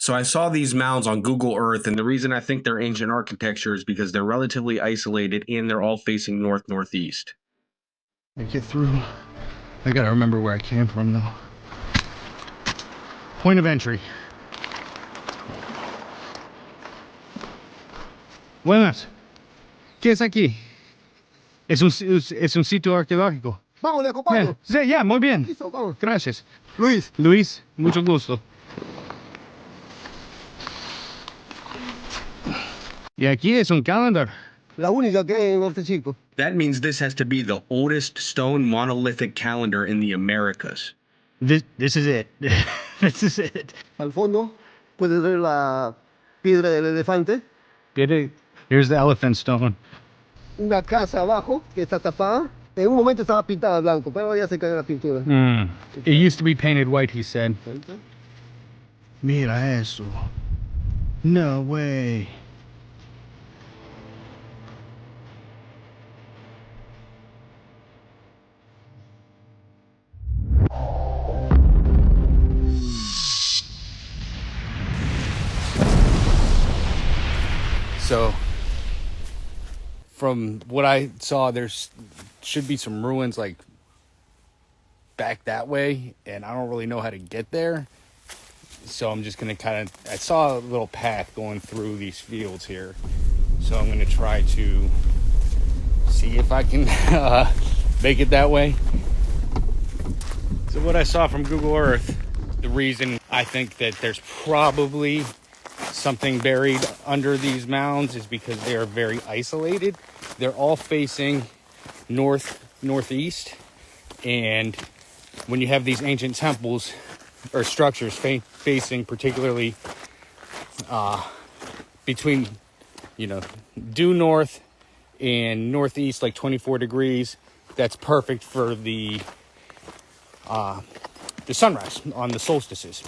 So I saw these mounds on Google Earth, and the reason I think they're ancient architecture is because they're relatively isolated and they're all facing north-northeast. I get through. I gotta remember where I came from though. Point of entry. Buenas. ¿Qué es aquí? Es un sitio arqueológico. Vamos, le acompaño. Sí, ya, muy bien. Listo, vamos. Gracias. Luis. Luis, mucho gusto. Y aquí es un calendar. La única que hay en Norte Chico. That means this has to be the oldest stone monolithic calendar in the Americas. This is it. This is it. Al fondo puedes ver la piedra del elefante. Here's the elephant stone. Una casa abajo que está tapada. En un momento estaba pintada blanco, pero ya se cayó la pintura. It used to be painted white, he said. Mira eso. No way. So, from what I saw, there's should be some ruins like back that way, and I don't really know how to get there. So I'm just gonna I saw a little path going through these fields here, so I'm gonna try to see if I can make it that way. So what I saw from Google Earth, the reason I think that there's probably something buried under these mounds is because they are very isolated. They're all facing northeast, and when you have these ancient temples or structures facing particularly between due north and northeast, like 24 degrees, that's perfect for the sunrise on the solstices.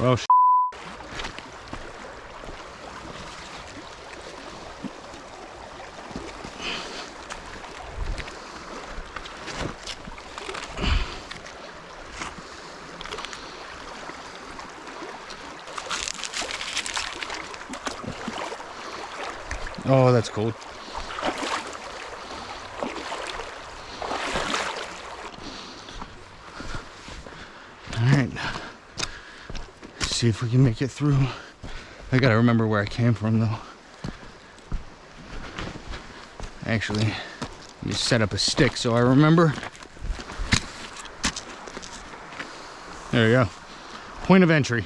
Well, oh, that's cool. All right. See if we can make it through. I gotta remember where I came from though. Actually, let me set up a stick so I remember. There we go. Point of entry.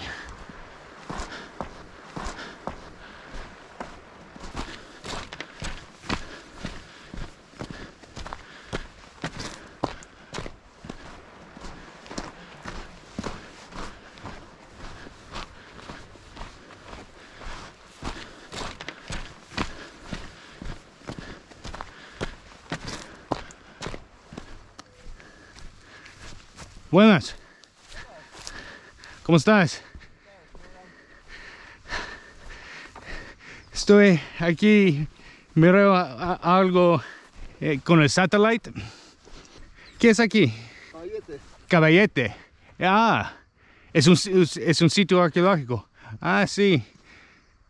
Buenas. ¿Cómo estás? Estoy aquí, miro algo con el satélite. ¿Qué es aquí? Caballete. Caballete. Ah, es un sitio arqueológico. Ah, sí.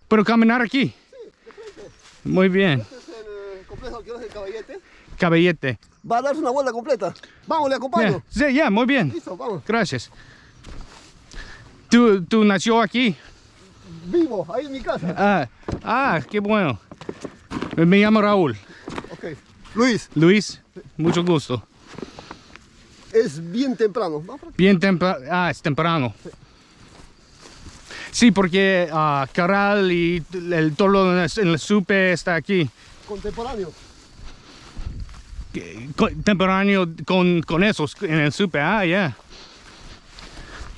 ¿Puedo caminar aquí? Sí, de frente. Muy bien. Este es el complejo arqueológico de Caballete. Caballete. Va a darse una vuelta completa. Vamos, le acompaño. Sí, ya, muy bien. Listo, vamos. Gracias. ¿Tú nació aquí? Vivo, ahí en mi casa. Qué bueno. Me llamo Raúl. Ok. Luis. Luis, mucho gusto. Es bien temprano. Bien temprano. Es temprano. Sí, porque Caral y el tolo en el Supe está aquí. Contemporáneo. Contemporáneo con esos en el Supe. Ya.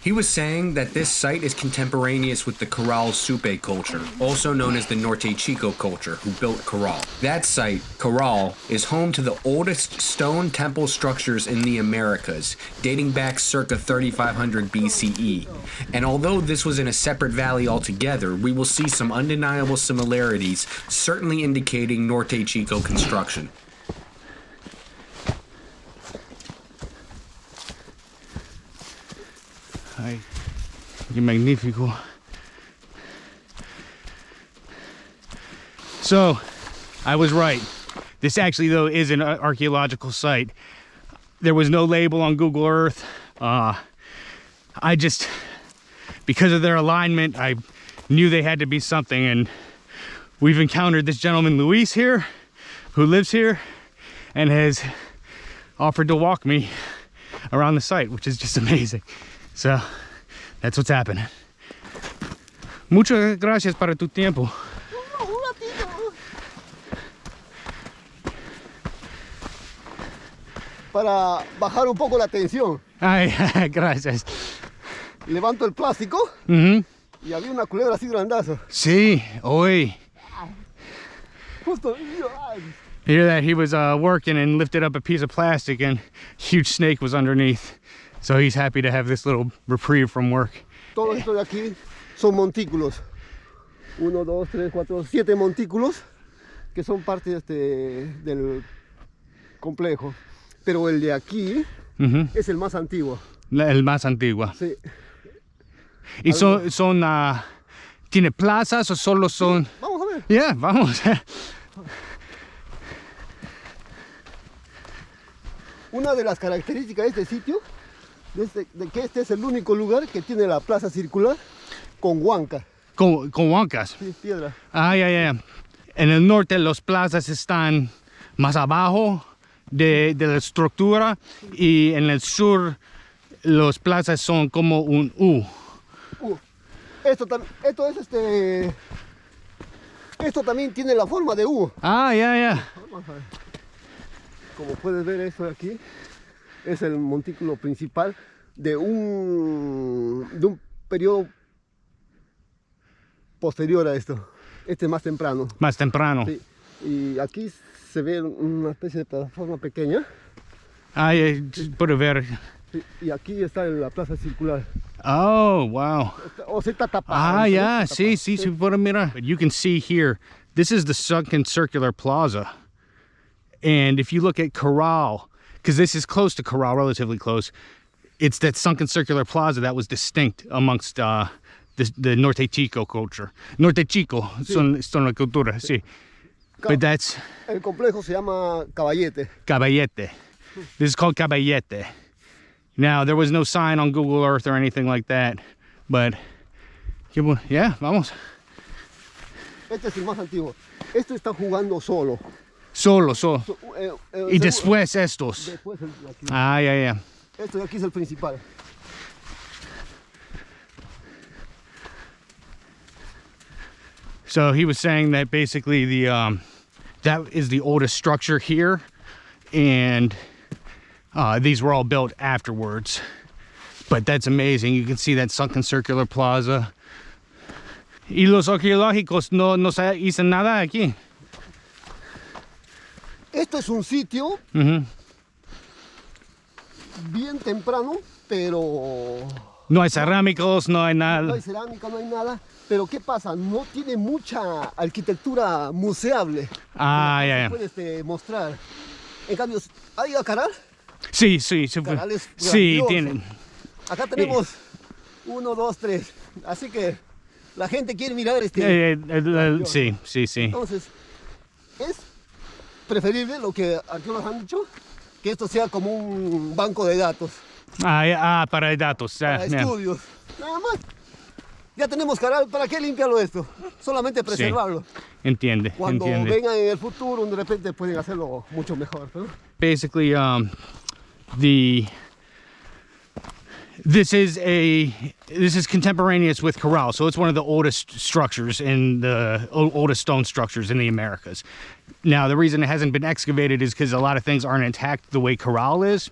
He was saying that this site is contemporaneous with the Caral-Supe culture, also known as the Norte Chico culture, who built Caral. That site, Caral, is home to the oldest stone temple structures in the Americas, dating back circa 3500 BCE. And although this was in a separate valley altogether, we will see some undeniable similarities, certainly indicating Norte Chico construction. Ay, qué magnífico. So, I was right. This actually, though, is an archaeological site. There was no label on Google Earth. I just, because of their alignment, I knew they had to be something. And we've encountered this gentleman, Luis, here, who lives here, and has offered to walk me around the site, which is just amazing. So, that's what's happening. Muchas gracias para tu tiempo. Un ratito. Para bajar un poco la tensión. Ay, gracias. Levanto el plástico y había una culebra así grandazo. Sí, hoy. Justo. Hear that? He was working and lifted up a piece of plastic and a huge snake was underneath. So he's happy to have this little reprieve from work. Todo esto de aquí son montículos. 1, 2, 3, 4, 7 montículos que son parte del complejo. Pero el de aquí es el más antiguo. El más antiguo. Sí. ¿Y tiene plazas o solo son? Sí, vamos a ver. Yeah, vamos. Una de las características de este sitio de que este es el único lugar que tiene la plaza circular con huanca. Con huancas. Sí, piedra. Ah, ya. En el norte los plazas están más abajo de la estructura y en el sur los plazas son como un U. Esto también tiene la forma de U. Ah, ya. Vamos a ver. Como puedes ver, esto de aquí es el montículo principal de un periodo posterior a esto. Este es más temprano. Más temprano. Sí. Y aquí se ve una especie de plataforma pequeña. Ah, puedo ver. Sí, y aquí está la plaza circular. Oh, wow. O sea, está tapada. Ah, yeah, sí, puedo mirar. But you can see here, this is the sunken circular plaza. And if you look at Caral, because this is close to Caral, relatively close, it's that sunken circular plaza that was distinct amongst the Norte Chico culture. Norte Chico son la cultura, sí. But that's... El complejo se llama Caballete. Caballete. This is called Caballete. Now, there was no sign on Google Earth or anything like that, but... Yeah, vamos. Este es el más antiguo. Esto está jugando solo. Solo. Y después estos. Después el de aquí. Ah, ya. Esto de aquí es el principal. So he was saying that basically that is the oldest structure here, and these were all built afterwards. But that's amazing. You can see that sunken circular plaza. Y los arqueológicos no dicen nada aquí. Esto es un sitio bien temprano, pero... No hay cerámicos, no hay nada. No hay cerámica, no hay nada. Pero ¿qué pasa? No tiene mucha arquitectura museable. Ah, ya. Puedes mostrar. En cambio, ¿ha ido a Caral? Sí. Caral es Sí, grandioso. tienen. Acá tenemos 1, 2, 3. Así que la gente quiere mirar Sí. Entonces, es preferible lo que arqueólogos han dicho, que esto sea como un banco de datos. Para datos. Para estudios. Nada más. Ya tenemos Caral, ¿para qué limpiarlo esto? Solamente preservarlo. Entiende. Cuando vengan en el futuro, de repente pueden hacerlo mucho mejor, ¿no? Basically, this is contemporaneous with Caral, so it's one of the oldest structures in the oldest stone structures in the Americas. Now, the reason it hasn't been excavated is because a lot of things aren't intact the way Caral is,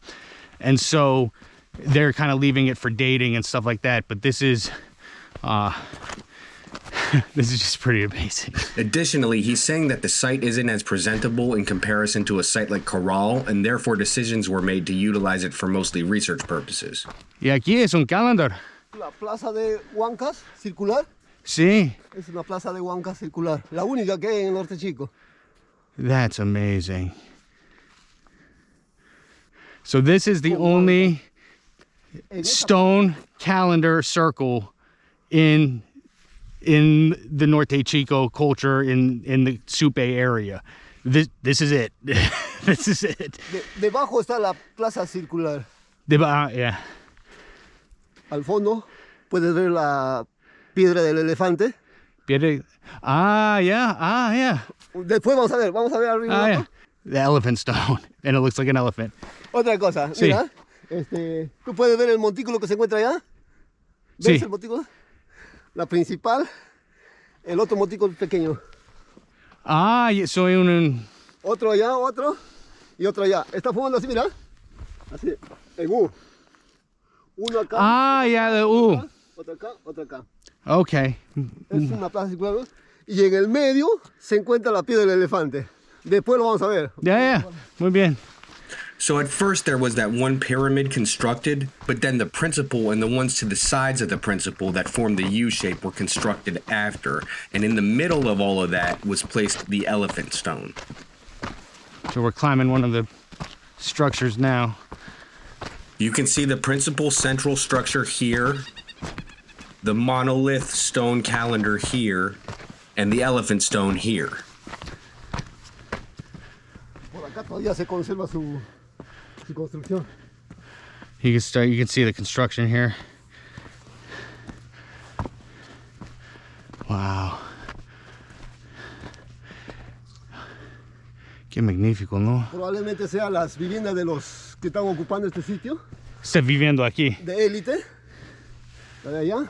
and so they're kind of leaving it for dating and stuff like that. But this is this is just pretty amazing. Additionally, he's saying that the site isn't as presentable in comparison to a site like Caral, and therefore decisions were made to utilize it for mostly research purposes. Y aquí es un calendar. La plaza de Huancas circular. Sí. Es una plaza de Huancas circular, la única que hay en Norte Chico. That's amazing. So this is the only stone calendar circle in the Norte Chico culture in the Supe area. This is it. This is it. Debajo está la plaza circular. Yeah. Al fondo puedes ver la piedra del elefante. Yeah. Yeah. Después vamos a ver arriba. Yeah. The elephant stone, and it looks like an elephant. Otra cosa, Sí. mira, tú puedes ver el montículo que se encuentra allá. ¿Ves Sí. el montículo? La principal, el otro montículo pequeño. Yeah, so un... Otro allá, otro y otro allá. Está formando así, mira. Así, en U. Uno acá. Yeah, the Otro acá, otro acá. Okay. Es una plaza circular. Y en el medio se encuentra la piedra del elefante. Después lo vamos a ver. Yeah. Muy bien. So at first there was that one pyramid constructed, but then the principal and the ones to the sides of the principal that formed the U shape were constructed after. And in the middle of all of that was placed the elephant stone. So we're climbing one of the structures now. You can see the principal central structure here, the monolith stone calendar here, and the elephant stone here. Por acá todavía se conserva su construcción. You can see the construction here. Wow. Qué magnífico, ¿no? Probablemente sean las viviendas de los que están ocupando este sitio. Está viviendo aquí. De élite. La de allá.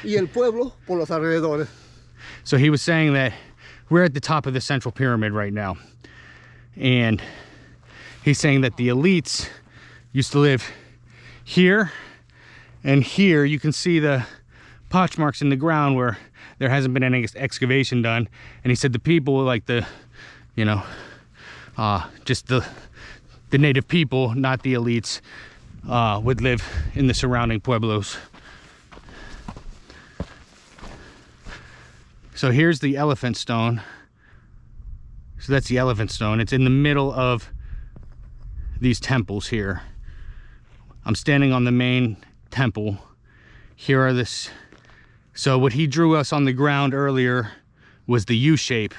Y el pueblo por los alrededores. So he was saying that we're at the top of the central pyramid right now. And he's saying that the elites used to live here and here. You can see the potch marks in the ground where there hasn't been any excavation done. And he said the people, like the, you know, just the native people, not the elites, would live in the surrounding pueblos. So here's the elephant stone. So that's the elephant stone. It's in the middle of these temples here. I'm standing on the main temple. Here are this. So what he drew us on the ground earlier was the U shape.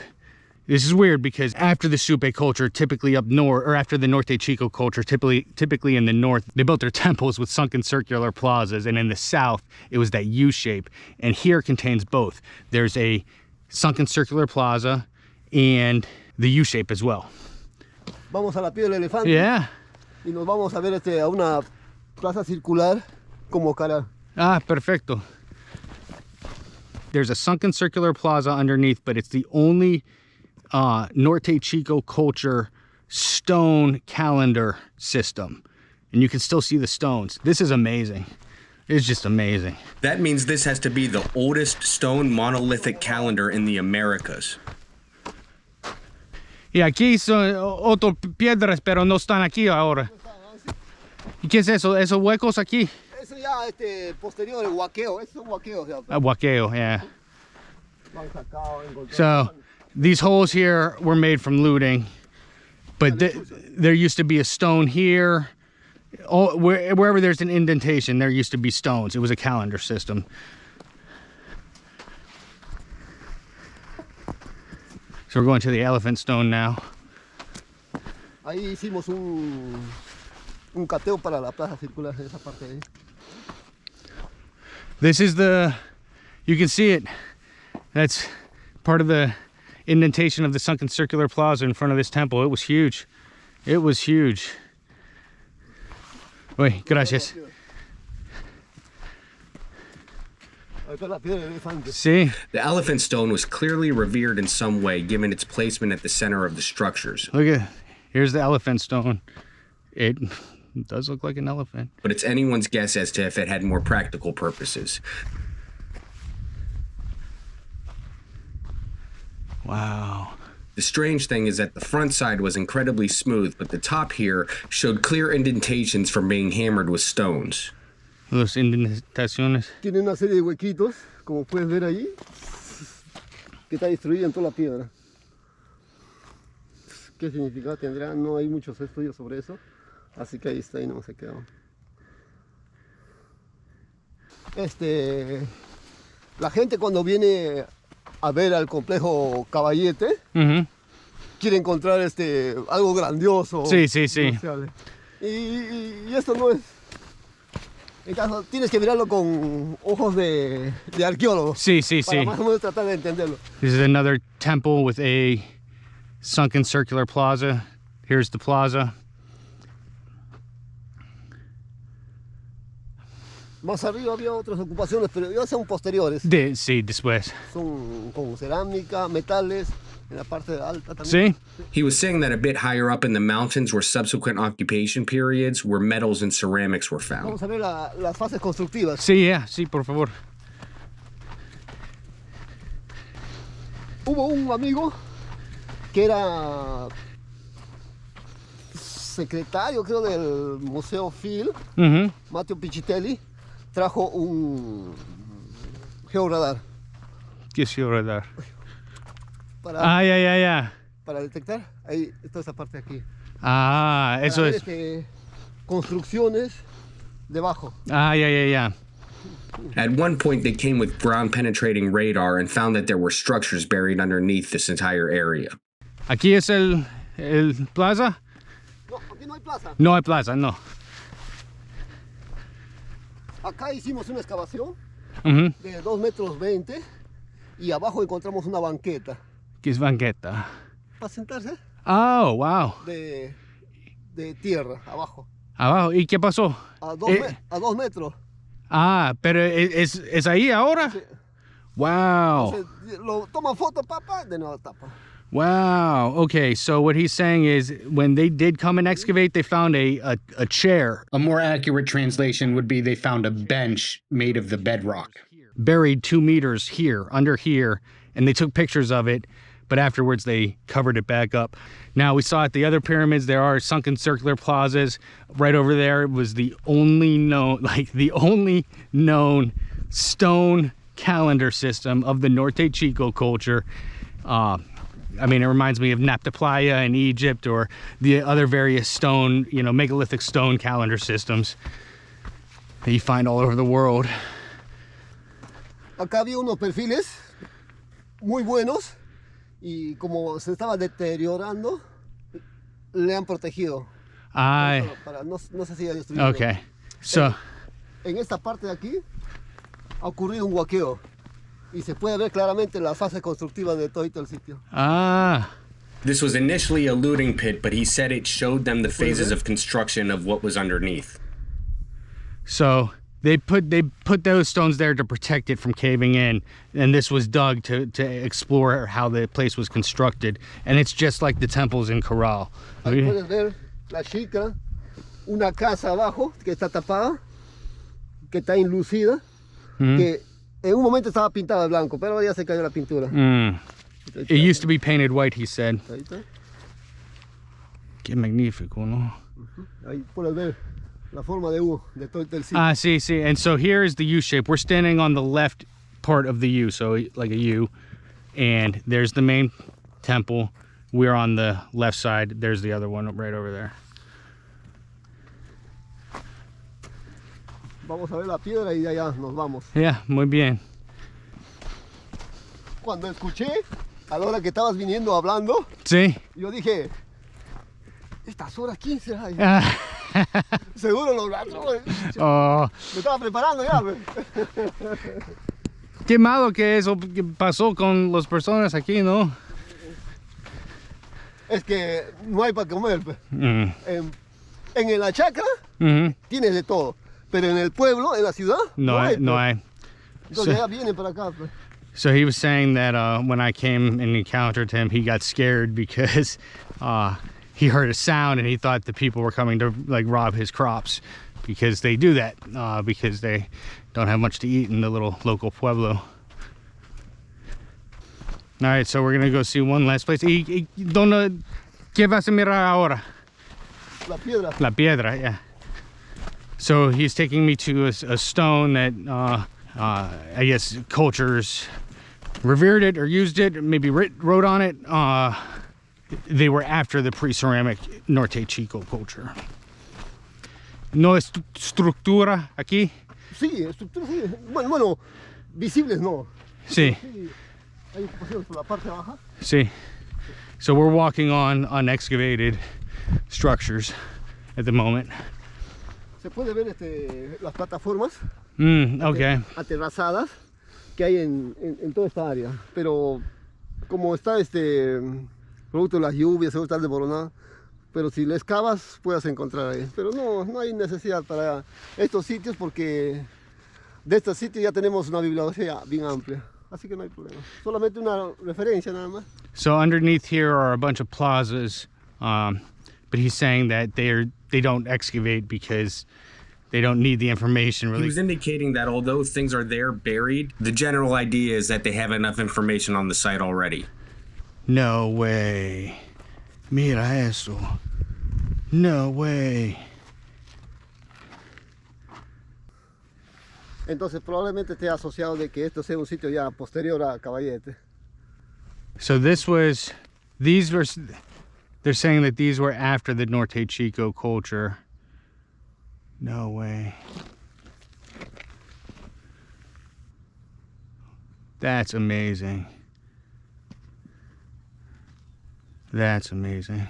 This is weird because after the Supe culture, typically up north, or after the Norte Chico culture, typically in the north, they built their temples with sunken circular plazas, and in the south, it was that U shape. And here contains both. There's a sunken circular plaza and the U shape as well. Vamos a la piedra del elefante. Yeah. Y nos vamos a ver a una plaza circular como Caral. Perfecto. There's a sunken circular plaza underneath, but it's the only Norte Chico culture stone calendar system. And you can still see the stones. This is amazing. It's just amazing. That means this has to be the oldest stone monolithic calendar in the Americas. Y aquí son otras piedras, pero no están aquí ahora. ¿Y qué es eso? ¿Esos huecos aquí? Eso ya posterior, el huaqueo. Eso es un huaqueo. Huaqueo, yeah. So these holes here were made from looting, but there used to be a stone here. Wherever there's an indentation, there used to be stones. It was a calendar system. So we're going to the elephant stone now. Ahí hicimos un cateo para la plaza circular en esa parte ahí. This is you can see it. That's part of the indentation of the sunken circular plaza in front of this temple. It was huge. It was huge. Uy, gracias. Sí. The elephant stone was clearly revered in some way, given its placement at the center of the structures. Look at, here's the elephant stone. It It does look like an elephant. but it's anyone's guess as to if it had more practical purposes. Wow. The strange thing is that the front side was incredibly smooth, but the top here showed clear indentations from being hammered with stones. Los indentaciones. Tiene una serie de huequitos, como puedes ver ahí, que está destruida en toda la piedra. ¿Qué significado tendrá? No hay muchos estudios sobre eso, así que ahí está y no se quedó. La gente cuando viene a ver al complejo Caballete, quiere encontrar algo grandioso. Sí, sí, sí. Y esto no es. En caso, tienes que mirarlo con ojos de arqueólogo. Sí, sí, para sí. más o menos tratar de entenderlo. This is another temple with a sunken circular plaza. Here's the plaza. Más arriba había otras ocupaciones, pero ya son posteriores. Sí, después. Son con cerámica, metales, en la parte alta también. Sí. He was saying that a bit higher up in the mountains were subsequent occupation periods where metals and ceramics were found. Vamos a ver las fases constructivas. Sí, sí, por favor. Hubo un amigo que era secretario, creo, del Museo Phil, Matteo Piccitelli, trajo un georradar. ¿Qué es radar? Para, Ya. para detectar, ahí está esa parte aquí. Eso Para es. ver, construcciones debajo. Ya. At one point, they came with ground penetrating radar and found that there were structures buried underneath this entire area. ¿Aquí es el plaza? No, aquí no hay plaza. No hay plaza, no. Acá hicimos una excavación Ujú. de 2,20 metros y abajo encontramos una banqueta ¿Qué es banqueta? para sentarse Oh, wow. de tierra abajo. Abajo. ¿Y qué pasó? A 2 metros. Pero ¿es ahí ahora? Sí. Wow. Entonces, lo toman foto, papá, de nuevo tapa. Wow. Okay, so what he's saying is when they did come and excavate, they found a chair. A more accurate translation would be they found a bench made of the bedrock. Buried 2 meters here, under here, and they took pictures of it, but afterwards they covered it back up. Now we saw at the other pyramids, there are sunken circular plazas. Right over there was the only known stone calendar system of the Norte Chico culture. I mean, it reminds me of Nabta Playa in Egypt or the other various stone, megalithic stone calendar systems that you find all over the world. Acá había unos perfiles muy buenos y como se estaba deteriorando, le han protegido. No sé si ya destruido. Okay, so En esta parte de aquí ha ocurrido un huaqueo y se puede ver claramente la fase constructiva de todo el sitio. This was initially a looting pit, but he said it showed them the phases of construction of what was underneath. So they put those stones there to protect it from caving in, and this was dug to explore how the place was constructed, and it's just like the temples in Caral. Ahí puedes ver la chica, una casa abajo que está tapada, que está enlucida, que en un momento estaba pintada de blanco, pero ya se cayó la pintura. It used to be painted white, he said. Ahí está. Qué magnífico, ¿no? Ahí puedes ver la forma de U de todo el sitio. Sí. And so here is the U shape. We're standing on the left part of the U, so like a U. And there's the main temple. We're on the left side. There's the other one right over there. Vamos a ver la piedra y ya nos vamos. Yeah, muy bien. Cuando escuché, a la hora que estabas viniendo hablando, Sí. yo dije, estas horas 15, ay, seguro lo blanco. Me estaba preparando ya. Qué malo que eso pasó con las personas aquí, ¿no? Es que no hay para comer. En la chacra tienes de todo, pero en el pueblo, en la ciudad, no hay. Entonces ya vienen para acá. So he was saying that when I came and encountered him, he got scared because he heard a sound and he thought the people were coming to like rob his crops, because they do that because they don't have much to eat in the little local pueblo. All right, so we're gonna go see one last place. ¿Qué vas a mirar ahora? La piedra. La piedra, yeah. So he's taking me to a stone that I guess cultures revered it or used it, maybe wrote on it. They were after the pre-ceramic Norte Chico culture. No estructura aquí. Sí, estructuras sí. Bueno, visibles no. Sí. Sí, hay ocupaciones por la parte baja. Sí. So we're walking on unexcavated structures at the moment. Se puede ver las plataformas Okay. aterrazadas que hay en toda esta área, pero como está producto de las lluvias, seguro está desmoronado, pero si le excavas puedes encontrar ahí, pero no hay necesidad para estos sitios, porque de estos sitios ya tenemos una bibliografía bien amplia, así que no hay problema, solamente una referencia nada más. So underneath here are a bunch of plazas, but he's saying that they don't excavate because they don't need the information really. He was indicating that although things are there buried, the general idea is that they have enough information on the site already. No way. Mira eso. No way. Entonces probablemente esté asociado de que esto sea un sitio ya posterior a Caballete. So they're saying that these were after the Norte Chico culture. No way. That's amazing. That's amazing.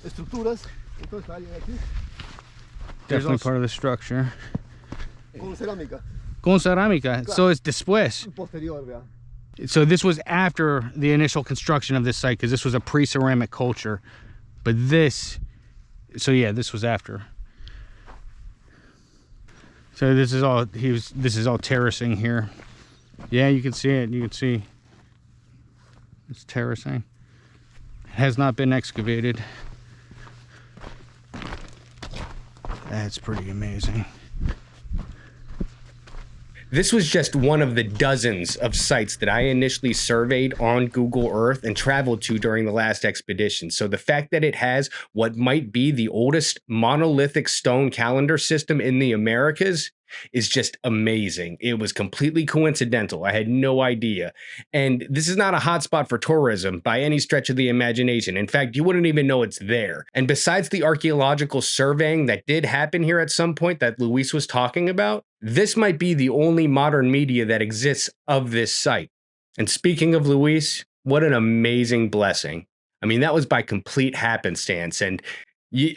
Estructuras, entonces hay aquí. Definitely part of the structure. Con cerámica. Con cerámica. So it's después. Posterior, ¿verdad? So this was after the initial construction of this site, because this was a pre-ceramic culture. But this, so yeah, this was after. So this is all terracing here. Yeah, you can see it. You can see it's terracing. It has not been excavated. That's pretty amazing. This was just one of the dozens of sites that I initially surveyed on Google Earth and traveled to during the last expedition. So the fact that it has what might be the oldest monolithic stone calendar system in the Americas is just amazing. It was completely coincidental. I had no idea. And this is not a hotspot for tourism by any stretch of the imagination. In fact, you wouldn't even know it's there. And besides the archaeological surveying that did happen here at some point that Luis was talking about, this might be the only modern media that exists of this site. And speaking of Luis, what an amazing blessing. I mean, that was by complete happenstance. And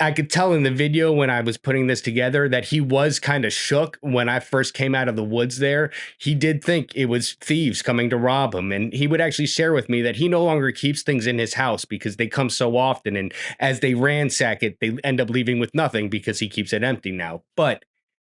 I could tell in the video when I was putting this together that he was kind of shook when I first came out of the woods there. He did think it was thieves coming to rob him. And he would actually share with me that he no longer keeps things in his house because they come so often. And as they ransack it, they end up leaving with nothing because he keeps it empty now. But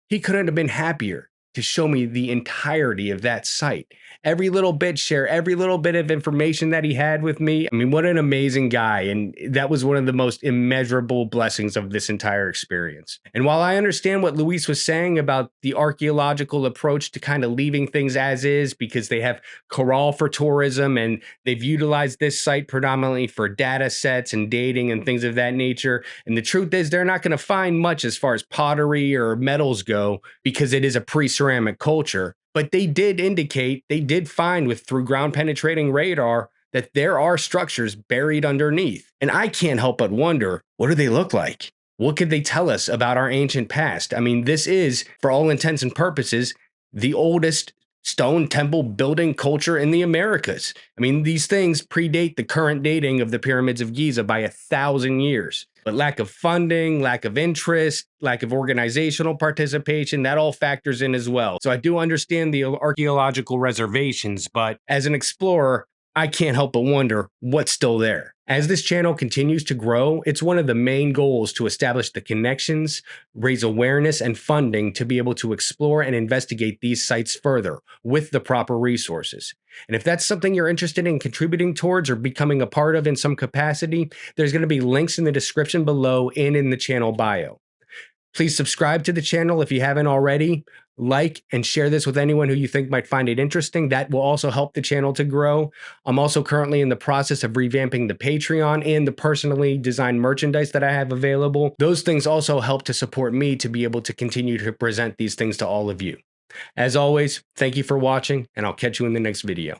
he couldn't have been happier to show me the entirety of that site. Every little bit, share every little bit of information that he had with me. I mean, what an amazing guy. And that was one of the most immeasurable blessings of this entire experience. And while I understand what Luis was saying about the archaeological approach to kind of leaving things as is because they have Caral for tourism and they've utilized this site predominantly for data sets and dating and things of that nature. And the truth is they're not going to find much as far as pottery or metals go because it is a pre-ceramic culture. But they did indicate, they did find through ground penetrating radar that there are structures buried underneath. And I can't help but wonder, what do they look like? What could they tell us about our ancient past? I mean, this is, for all intents and purposes, the oldest stone temple building culture in the Americas. I mean, these things predate the current dating of the pyramids of Giza by 1,000 years. But lack of funding, lack of interest, lack of organizational participation, that all factors in as well. So I do understand the archaeological reservations, but as an explorer, I can't help but wonder what's still there. As this channel continues to grow, it's one of the main goals to establish the connections, raise awareness, and funding to be able to explore and investigate these sites further with the proper resources. And if that's something you're interested in contributing towards or becoming a part of in some capacity, there's going to be links in the description below and in the channel bio. Please subscribe to the channel if you haven't already. Like and share this with anyone who you think might find it interesting. That will also help the channel to grow. I'm also currently in the process of revamping the Patreon and the personally designed merchandise that I have available. Those things also help to support me to be able to continue to present these things to all of you. As always, thank you for watching, and I'll catch you in the next video.